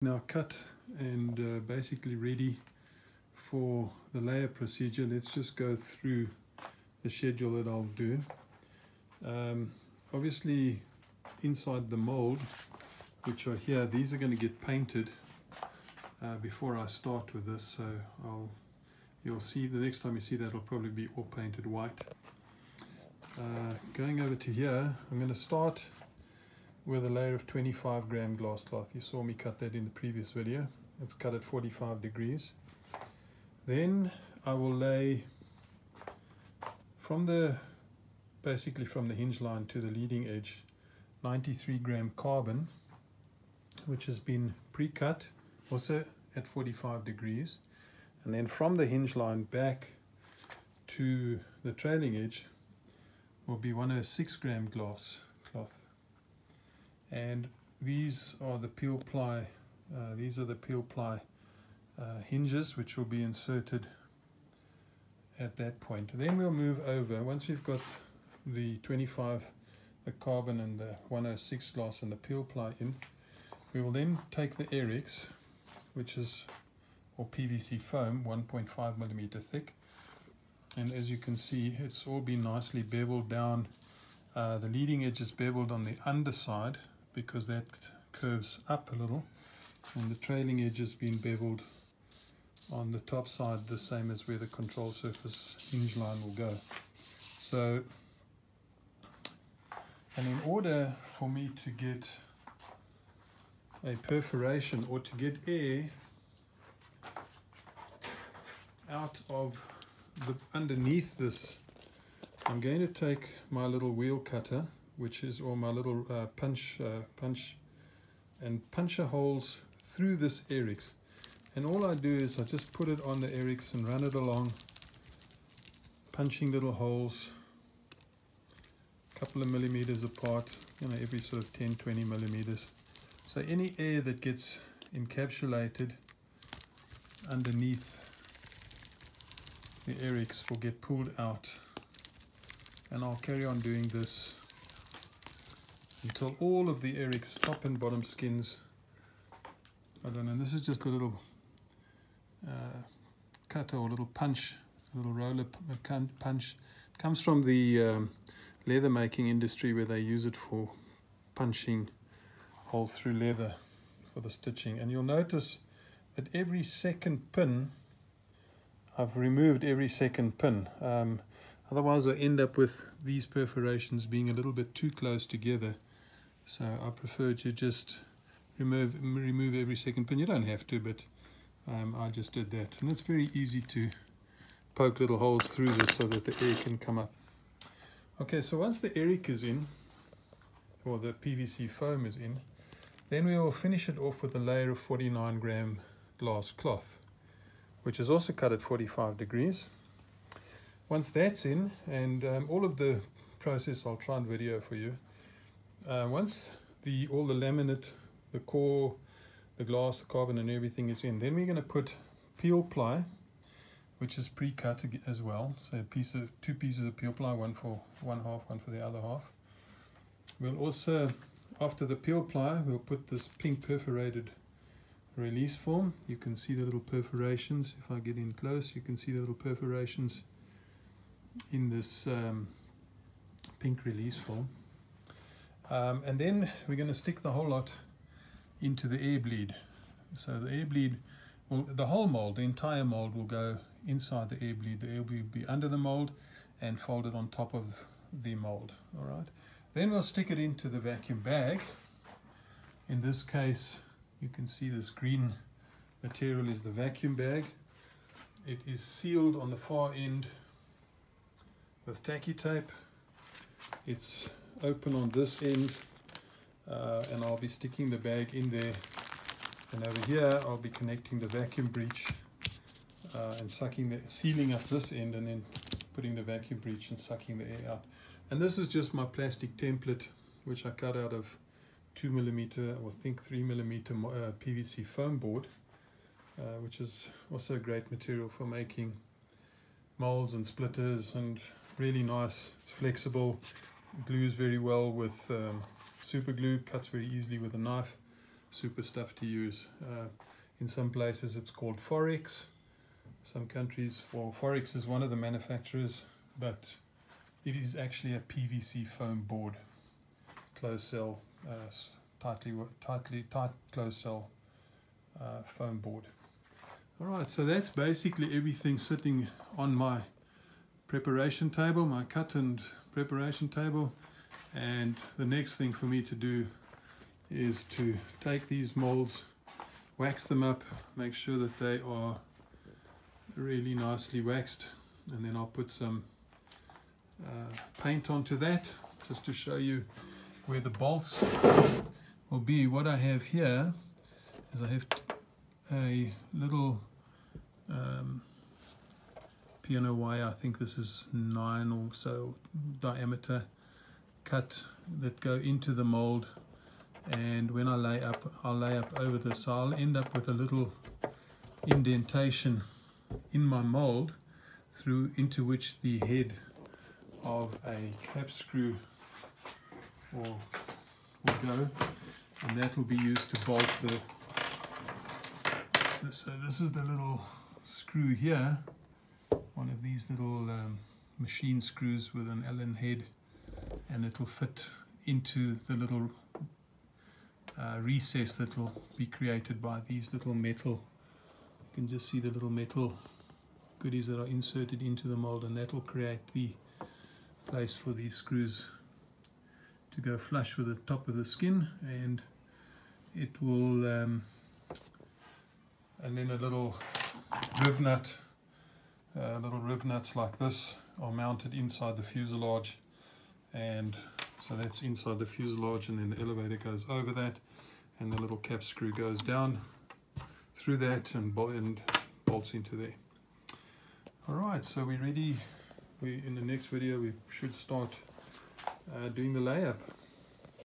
Now cut and basically ready for the layer procedure. Let's just go through the schedule that I'll do. Obviously inside the mold, which are here, these are going to get painted before I start with this, so you'll see the next time you see that it'll probably be all painted white. Going over to here, I'm going to start with a layer of 25 gram glass cloth. You saw me cut that in the previous video. It's cut at 45 degrees. Then I will lay basically from the hinge line to the leading edge 93 gram carbon, which has been pre-cut also at 45 degrees. And then from the hinge line back to the trailing edge will be 106 gram glass cloth. And these are the peel ply hinges, which will be inserted at that point. Then we'll move over, once we've got the 25 the carbon and the 106 glass and the peel ply in, we will then take the Airix, which is or PVC foam, 1.5 millimeter thick, and as you can see, it's all been nicely beveled down. The leading edge is beveled on the underside because that curves up a little, and the trailing edge has been beveled on the top side, the same as where the control surface hinge line will go. So, and in order for me to get a perforation or to get air out of underneath this, I'm going to take my little wheel cutter, or my little puncture holes through this Airix. And all I do is I just put it on the Airix and run it along, punching little holes, a couple of millimeters apart, every sort of 10-20 millimeters. So any air that gets encapsulated underneath the Airix will get pulled out. And I'll carry on doing this until all of the Airix top and bottom skins are done. And this is just a little cutter or little punch, a little roller punch. It comes from the leather making industry, where they use it for punching holes through leather for the stitching. And you'll notice that every second pin, I've removed every second pin. Otherwise I end up with these perforations being a little bit too close together. So I prefer to just remove every second pin. You don't have to, but I just did that. And it's very easy to poke little holes through this so that the air can come up. Okay, so once the Airix is in, or the PVC foam is in, then we will finish it off with a layer of 49 gram glass cloth, which is also cut at 45 degrees. Once that's in, and all of the process I'll try and video for you. Once all the laminate, the core, the glass, the carbon and everything is in, then we're going to put peel ply, which is pre-cut as well. So two pieces of peel ply, one for one half, one for the other half. We'll also, after the peel ply, we'll put this pink perforated release form. You can see the little perforations. If I get in close, you can see the little perforations in this pink release form. And then we're going to stick the whole lot into the air bleed. So the air bleed, the whole mold, the entire mold will go inside the air bleed. The air bleed will be under the mold and folded on top of the mold. All right. Then we'll stick it into the vacuum bag. In this case, you can see this green material is the vacuum bag. It is sealed on the far end with tacky tape. It's open on this end, and I'll be sticking the bag in there, and over here I'll be connecting the vacuum breech and sealing up this end, and then putting the vacuum breech and sucking the air out. And this is just my plastic template, which I cut out of 2 millimeter or 3 millimeter PVC foam board, which is also a great material for making molds and splitters, and really nice. It's flexible, glues very well with super glue, cuts very easily with a knife. super stuff to use. In some places it's called Forex. Some countries, well, Forex is one of the manufacturers, but it is actually a PVC foam board, closed cell, tight closed cell foam board. Alright, so that's basically everything sitting on my preparation table, my cut and preparation table. And the next thing for me to do is to take these molds, wax them up, make sure that they are really nicely waxed, and then I'll put some paint onto that just to show you where the bolts will be. What I have here is I have a little piano wire, I think this is 9 or so diameter, cut that go into the mold, and when I lay up, I'll lay up over this. So I'll end up with a little indentation in my mold through into which the head of a cap screw will go, and that will be used to bolt so this is the little screw here, one of these little machine screws with an Allen head, and it will fit into the little recess that will be created by these little metal, you can just see the little metal goodies that are inserted into the mold, and that will create the place for these screws to go flush with the top of the skin, and it will and then a little riv nut, little riv nuts like this are mounted inside the fuselage, and so that's inside the fuselage, and then the elevator goes over that, and the little cap screw goes down through that and bolts into there. Alright, so we're ready. In the next video we should start doing the layup.